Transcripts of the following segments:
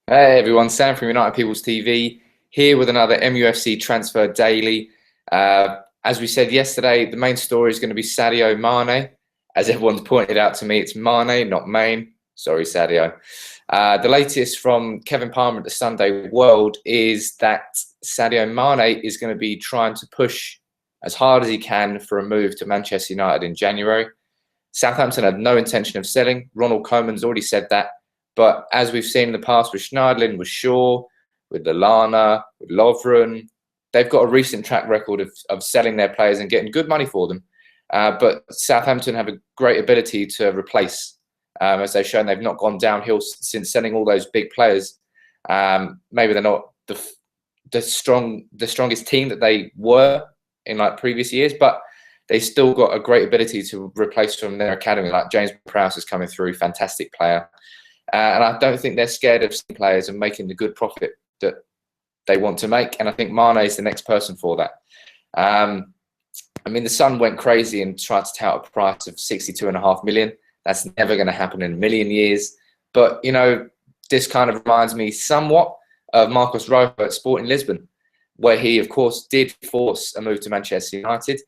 Hey everyone, Sam from United People's TV here with another MUFC Transfer Daily. As we said yesterday, the main story is going to be Sadio Mane. As everyone's pointed out to me, it's Mane, not Main. Sorry, Sadio. The latest from Kevin Palmer at the Sunday World is that Sadio Mane is going to be trying to push as hard as he can for a move to Manchester United in January. Southampton had no intention of selling. Ronald Koeman's already said that. But as we've seen in the past with Schneiderlin, with Shaw, with Lallana, with Lovren, they've got a recent track record of selling their players and getting good money for them. But Southampton have a great ability to replace, as they've shown. They've not gone downhill since selling all those big players. Maybe they're not the strongest team that they were in like previous years, but they still got a great ability to replace from their academy. Like James Prowse is coming through, fantastic player. And I don't think they're scared of players and making the good profit that they want to make. And I think Mane is the next person for that. I mean, the Sun went crazy and tried to tout a price of 62.5 million. That's never going to happen in a million years. But, you know, this kind of reminds me somewhat of Marcos Rojo at Sporting Lisbon, where he, of course, did force a move to Manchester United.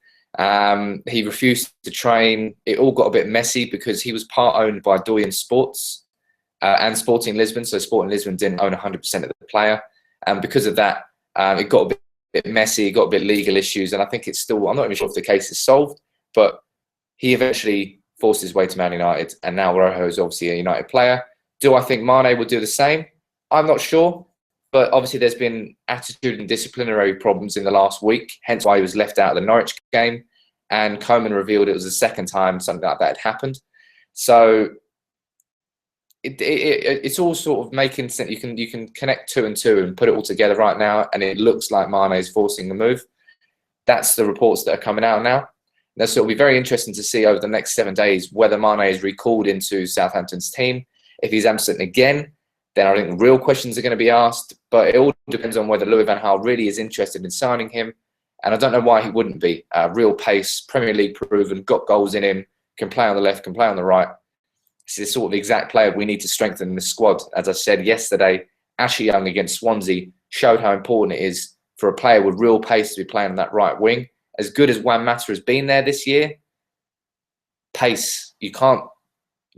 He refused to train. It all got a bit messy because he was part owned by Doyen Sports. And Sporting Lisbon, so Sporting Lisbon didn't own 100% of the player, and because of that, it got a bit messy, got a bit legal issues, and I think it's still, I'm not even sure if the case is solved, but he eventually forced his way to Man United, and now Rojo is obviously a United player. Do I think Mane would do the same? I'm not sure, but obviously there's been attitude and disciplinary problems in the last week, hence why he was left out of the Norwich game, and Koeman revealed it was the second time something like that had happened. So it's all sort of making sense. You can connect two and two and put it all together right now, and it looks like Mane is forcing the move. That's the reports that are coming out now. So it'll be very interesting to see over the next 7 days whether Mane is recalled into Southampton's team. If he's absent again, then I think real questions are going to be asked. But it all depends on whether Louis van Gaal really is interested in signing him, and I don't know why he wouldn't be. Real pace, Premier League proven, got goals in him, can play on the left, can play on the right. It's the sort of exact player we need to strengthen in the squad. As I said yesterday, Ashley Young against Swansea showed how important it is for a player with real pace to be playing on that right wing. As good as Juan Mata has been there this year, pace, you can't.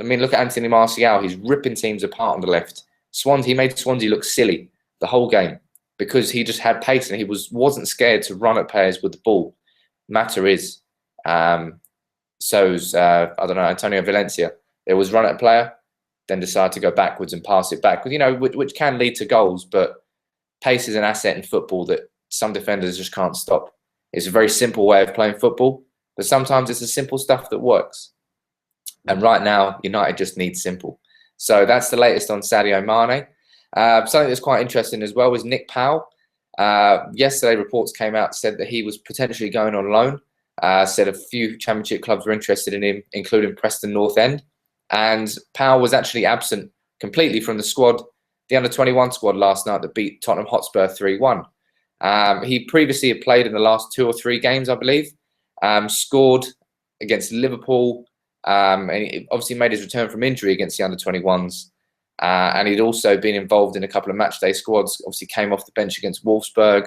I mean, look at Anthony Martial. He's ripping teams apart on the left. He made Swansea look silly the whole game because he just had pace and he wasn't scared to run at players with the ball. Mata is. So's, I don't know, Antonio Valencia. There was run at a player, then decide to go backwards and pass it back, you know, which can lead to goals. But pace is an asset in football that some defenders just can't stop. It's a very simple way of playing football, but sometimes it's the simple stuff that works. And right now, United just needs simple. So that's the latest on Sadio Mane. Something that's quite interesting as well is Nick Powell. Yesterday, reports came out said that he was potentially going on loan. Said a few Championship clubs were interested in him, including Preston North End. And Powell was actually absent completely from the squad, the under-21 squad last night that beat Tottenham Hotspur 3-1. He previously had played in the last 2 or 3 games, I believe, scored against Liverpool, and he obviously made his return from injury against the under-21s. And he'd also been involved in a couple of matchday squads, obviously came off the bench against Wolfsburg,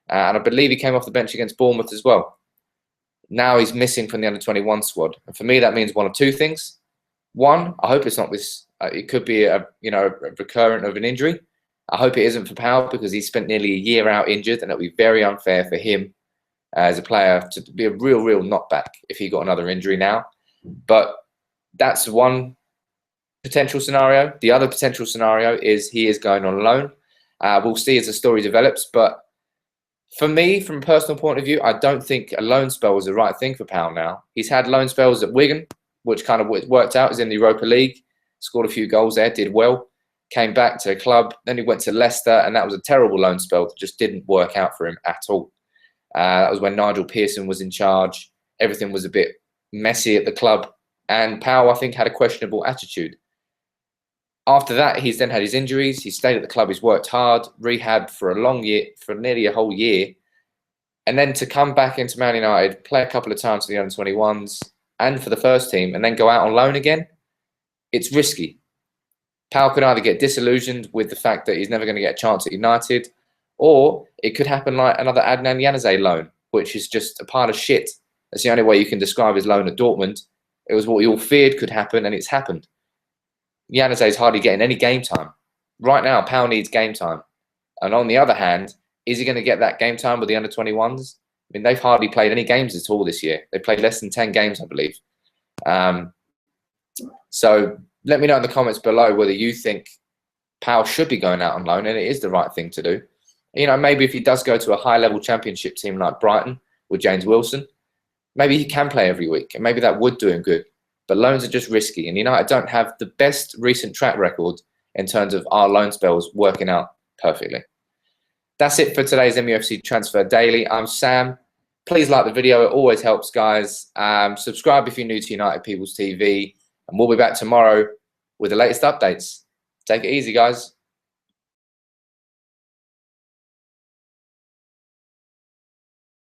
and I believe he came off the bench against Bournemouth as well. Now he's missing from the under-21 squad. And for me, that means one of two things. One, I hope it's not this. It could be a recurrent of an injury. I hope it isn't for Powell because he spent nearly a year out injured, and it'll be very unfair for him as a player to be a real knockback if he got another injury now. But that's one potential scenario. The other potential scenario is he is going on loan. We'll see as the story develops. But for me, from a personal point of view, I don't think a loan spell is the right thing for Powell now. He's had loan spells at Wigan, which kind of worked out. He's in the Europa League, scored a few goals there, did well, came back to the club. Then he went to Leicester, and that was a terrible loan spell that just didn't work out for him at all. That was when Nigel Pearson was in charge. Everything was a bit messy at the club, and Powell, I think, had a questionable attitude. After that, he's then had his injuries. He stayed at the club. He's worked hard, rehab for a long year, for nearly a whole year. And then to come back into Man United, play a couple of times for the under-21s and for the first team, and then go out on loan again, it's risky. Powell could either get disillusioned with the fact that he's never going to get a chance at United, or it could happen like another Adnan Januzaj loan, which is just a pile of shit. That's the only way you can describe his loan at Dortmund. It was what we all feared could happen, and it's happened. Januzaj is hardly getting any game time. Right now, Powell needs game time. And on the other hand, is he going to get that game time with the under-21s? I mean, they've hardly played any games at all this year. They played less than 10 games, I believe. So let me know in the comments below whether you think Powell should be going out on loan, and it is the right thing to do. You know, maybe if he does go to a high-level championship team like Brighton with James Wilson, maybe he can play every week, and maybe that would do him good. But loans are just risky, and United don't have the best recent track record in terms of our loan spells working out perfectly. That's it for today's MUFC Transfer Daily. I'm Sam. Please like the video. It always helps, guys. Subscribe if you're new to United People's TV. And we'll be back tomorrow with the latest updates. Take it easy, guys.